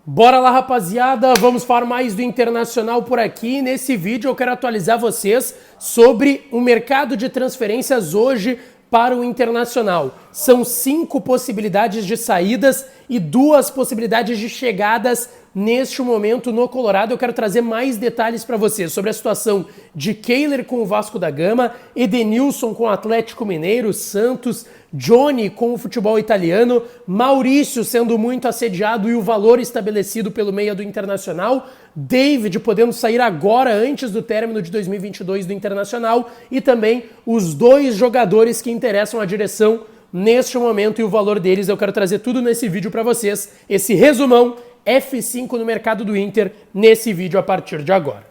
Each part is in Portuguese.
Bora lá, rapaziada, vamos falar mais do Internacional por aqui. Nesse vídeo eu quero atualizar vocês sobre o mercado de transferências hoje para o Internacional. São 5 possibilidades de saídas e 2 possibilidades de chegadas neste momento no Colorado. Eu quero trazer mais detalhes para vocês sobre a situação de Kehler com o Vasco da Gama, Edenilson com o Atlético Mineiro, Santos, Johnny com o futebol italiano, Maurício sendo muito assediado e o valor estabelecido pelo meia do Internacional, David podendo sair agora antes do término de 2022 do Internacional e também os 2 jogadores que interessam a direção neste momento e o valor deles. Eu quero trazer tudo nesse vídeo para vocês, esse resumão F5 no mercado do Inter nesse vídeo a partir de agora.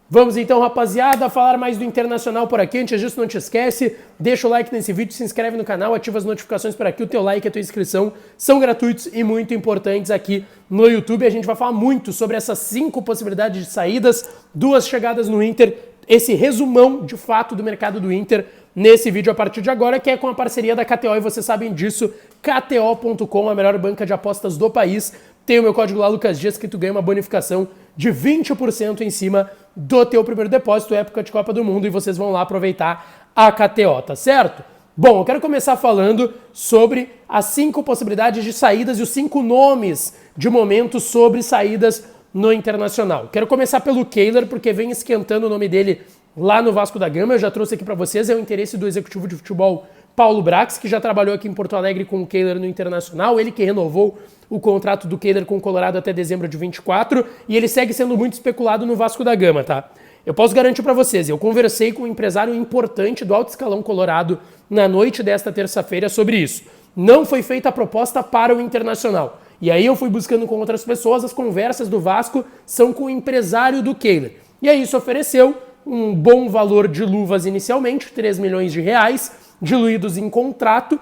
Vamos então, rapaziada, falar mais do Internacional por aqui. Antes disso, não te esquece, deixa o like nesse vídeo, se inscreve no canal, ativa as notificações por aqui. O teu like e a tua inscrição são gratuitos e muito importantes aqui no YouTube. A gente vai falar muito sobre essas 5 possibilidades de saídas, 2 chegadas no Inter, esse resumão de fato do mercado do Inter nesse vídeo a partir de agora, que é com a parceria da KTO, e vocês sabem disso, KTO.com, a melhor banca de apostas do país. Tem o meu código lá, Lucas Dias, que tu ganha uma bonificação de 20% em cima do teu primeiro depósito, época de Copa do Mundo, e vocês vão lá aproveitar a KTO, tá certo? Bom, eu quero começar falando sobre as 5 possibilidades de saídas e os 5 nomes de momento sobre saídas no Internacional. Quero começar pelo Kehler, porque vem esquentando o nome dele lá no Vasco da Gama. Eu já trouxe aqui para vocês, é o interesse do executivo de futebol Paulo Brax, que já trabalhou aqui em Porto Alegre com o Kehler no Internacional, ele que renovou o contrato do Kehler com o Colorado até dezembro de 24, e ele segue sendo muito especulado no Vasco da Gama, tá? Eu posso garantir para vocês, eu conversei com um empresário importante do alto escalão colorado na noite desta terça-feira sobre isso. Não foi feita a proposta para o Internacional. E aí eu fui buscando com outras pessoas, as conversas do Vasco são com o empresário do Kehler. E aí isso ofereceu um bom valor de luvas inicialmente, 3 milhões de reais, diluídos em contrato.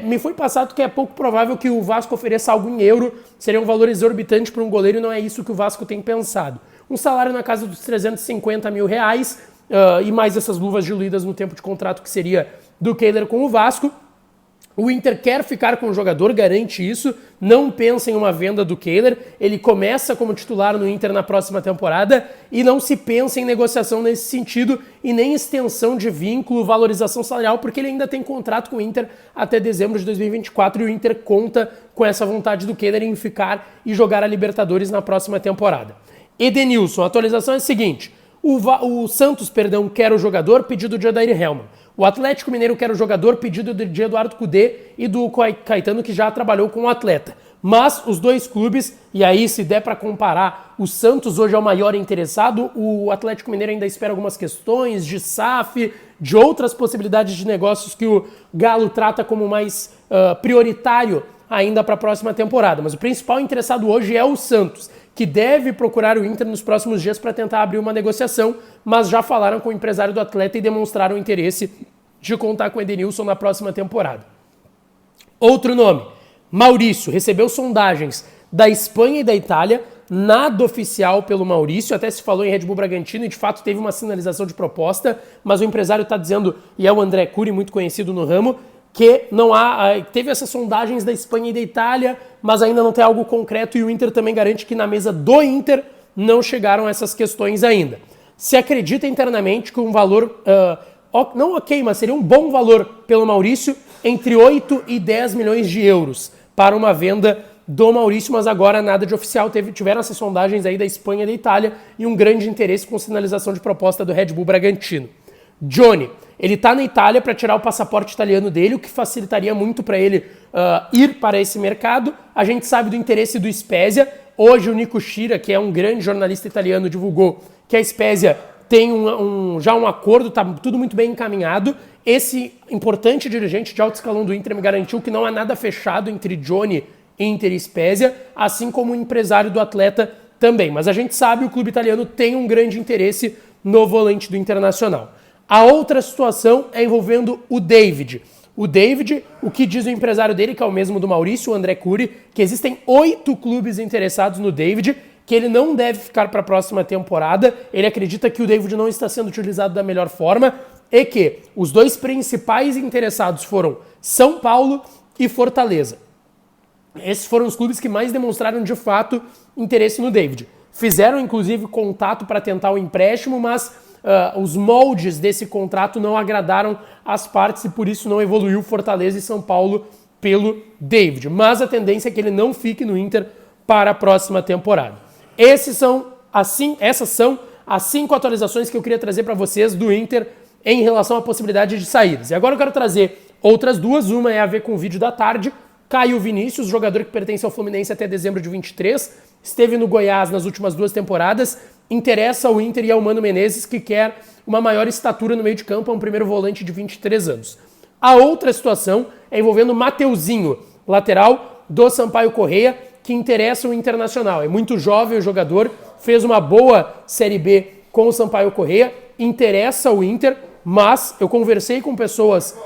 Me foi passado que é pouco provável que o Vasco ofereça algo em euro, seria um valor exorbitante para um goleiro e não é isso que o Vasco tem pensado. Um salário na casa dos 350 mil reais e mais essas luvas diluídas no tempo de contrato que seria do Kehler com o Vasco. O Inter quer ficar com o jogador, garante isso, não pensa em uma venda do Kehler, ele começa como titular no Inter na próxima temporada e não se pensa em negociação nesse sentido e nem extensão de vínculo, valorização salarial, porque ele ainda tem contrato com o Inter até dezembro de 2024 e o Inter conta com essa vontade do Kehler em ficar e jogar a Libertadores na próxima temporada. Edenilson, a atualização é a seguinte: o Santos, quer o jogador, pedido de Odair Hellmann. O Atlético Mineiro quer o jogador, pedido de Eduardo Cudê e do Caetano, que já trabalhou com o atleta. Mas os 2 clubes, e aí se der para comparar, o Santos hoje é o maior interessado, o Atlético Mineiro ainda espera algumas questões de SAF, de outras possibilidades de negócios que o Galo trata como mais prioritário ainda para a próxima temporada. Mas o principal interessado hoje é o Santos, que deve procurar o Inter nos próximos dias para tentar abrir uma negociação, mas já falaram com o empresário do atleta e demonstraram interesse de contar com o Edenilson na próxima temporada. Outro nome, Maurício, recebeu sondagens da Espanha e da Itália, nada oficial pelo Maurício, até se falou em Red Bull Bragantino e de fato teve uma sinalização de proposta, mas o empresário está dizendo, e é o André Curi, muito conhecido no ramo, que não teve essas sondagens da Espanha e da Itália, mas ainda não tem algo concreto e o Inter também garante que na mesa do Inter não chegaram essas questões ainda. Se acredita internamente que um valor, não ok, mas seria um bom valor pelo Maurício, entre 8 e 10 milhões de euros para uma venda do Maurício, mas agora nada de oficial, tiveram essas sondagens aí da Espanha e da Itália e um grande interesse com sinalização de proposta do Red Bull Bragantino. Johnny, ele está na Itália para tirar o passaporte italiano dele, o que facilitaria muito para ele ir para esse mercado. A gente sabe do interesse do Spezia. Hoje o Nico Schira, que é um grande jornalista italiano, divulgou que a Spezia tem já um acordo, está tudo muito bem encaminhado. Esse importante dirigente de alto escalão do Inter me garantiu que não há nada fechado entre Johnny, Inter e Spezia, assim como o empresário do atleta também. Mas a gente sabe que o clube italiano tem um grande interesse no volante do Internacional. A outra situação é envolvendo o David. O David, o que diz o empresário dele, que é o mesmo do Maurício, o André Curi, que existem 8 clubes interessados no David, que ele não deve ficar para a próxima temporada. Ele acredita que o David não está sendo utilizado da melhor forma. e que os dois principais interessados foram São Paulo e Fortaleza. Esses foram os clubes que mais demonstraram de fato interesse no David. Fizeram inclusive contato para tentar o empréstimo, mas os moldes desse contrato não agradaram as partes e por isso não evoluiu Fortaleza e São Paulo pelo David. Mas a tendência é que ele não fique no Inter para a próxima temporada. Essas são as 5 atualizações que eu queria trazer para vocês do Inter em relação à possibilidade de saídas. E agora eu quero trazer outras duas. Uma é a ver com o vídeo da tarde. Caio Vinícius, jogador que pertence ao Fluminense até dezembro de 23, esteve no Goiás nas últimas 2 temporadas, interessa ao Inter e ao Mano Menezes, que quer uma maior estatura no meio de campo, é um primeiro volante de 23 anos. A outra situação é envolvendo Mateuzinho, lateral do Sampaio Corrêa, que interessa o Internacional. É muito jovem o jogador, fez uma boa Série B com o Sampaio Corrêa, interessa o Inter, mas eu conversei com pessoas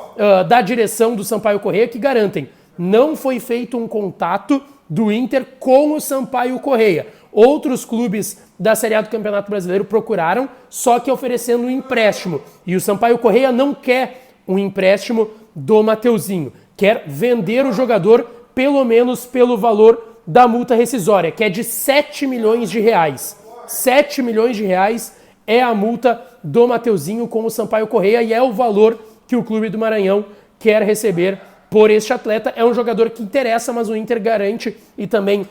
da direção do Sampaio Corrêa que garantem, não foi feito um contato do Inter com o Sampaio Corrêa. Outros clubes da Série A do Campeonato Brasileiro procuraram, só que oferecendo um empréstimo. E o Sampaio Corrêa não quer um empréstimo do Mateuzinho. Quer vender o jogador pelo menos pelo valor da multa rescisória, que é de 7 milhões de reais. 7 milhões de reais é a multa do Mateuzinho com o Sampaio Corrêa e é o valor que o clube do Maranhão quer receber por este atleta. É um jogador que interessa, mas o Inter garante e também,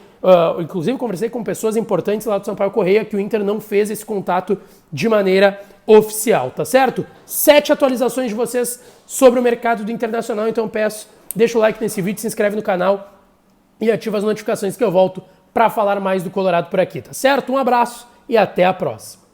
inclusive conversei com pessoas importantes lá do Sampaio Corrêa que o Inter não fez esse contato de maneira oficial, tá certo? 7 atualizações de vocês sobre o mercado do Internacional, então peço, deixa o like nesse vídeo, se inscreve no canal e ativa as notificações que eu volto para falar mais do Colorado por aqui, tá certo? Um abraço e até a próxima.